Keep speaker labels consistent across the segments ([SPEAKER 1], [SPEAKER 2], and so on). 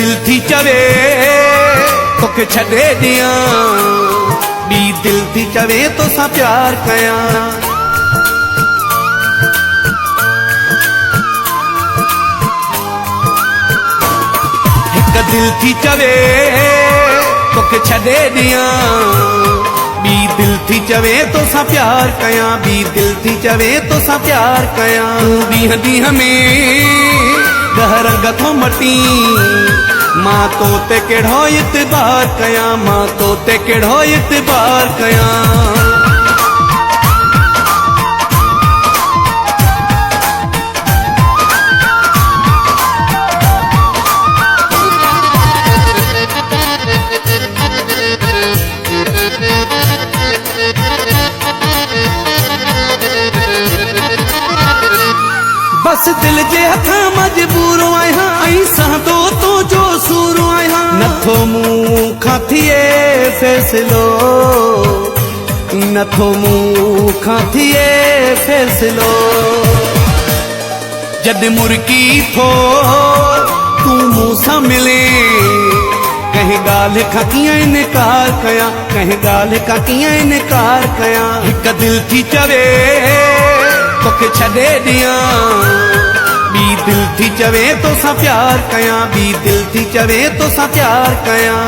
[SPEAKER 1] दिल थी चवे तोखे छॾे ॾियां, ॿी दिल थी चवे तोसां प्यार कयां। हिक दिल थी चवे तोखे छॾे ॾियां, ॿी दिल थी चवे तोसां प्यार कयां, ॿी दिल थी चवे तोसां प्यार कयां। ॾींहं ॾींहं में ॾह रंग थो मटी, मां तो ते कहिड़ो इतबार कयां, मां तो ते कहिड़ो इतबार कयां। बस दिल जे हथां मजबूर आहियां, ऐं सादो तो जो सूर आहियां। नथो मूं खां थिए फ़ैसिलो, नथो मूं खां थिए फ़ैसिलो। जॾहिं मुर्की थो तूं मूंसां मिले, कंहिं ॻाल्हि खां कीअं इनकार कयां, कंहिं ॻाल्हि खां कीअं इनकार कयां। हिक दिल थी चवे तोखे छॾे ॾियां, ॿी दिल थी चवे तोसां प्यार कयां, ॿी दिल थी चवे तोसां प्यार कयां।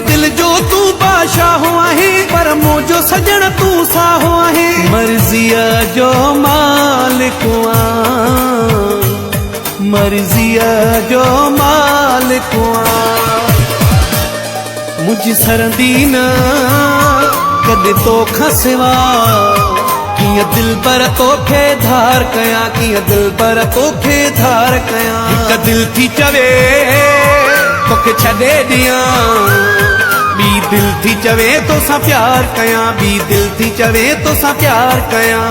[SPEAKER 1] दिल जो तू बादशाह आहे, पर मुंहिंजो सजण तू साहो आहे। मर्ज़ीअ जो मालिक आं, मर्ज़ीअ जो मालिक आं। मुंहिंजी सरंदी न कॾहिं तोखां सिवा, कीअं दिल पर तोखे धार कयां, कीअं दिल पर तोखे धार कयां। हिक दिल थी चवे तोखे छॾे ॾियां, ॿी दिल थी चवे तोसां प्यार कयां, ॿी दिल थी चवे तोसां प्यार कयां।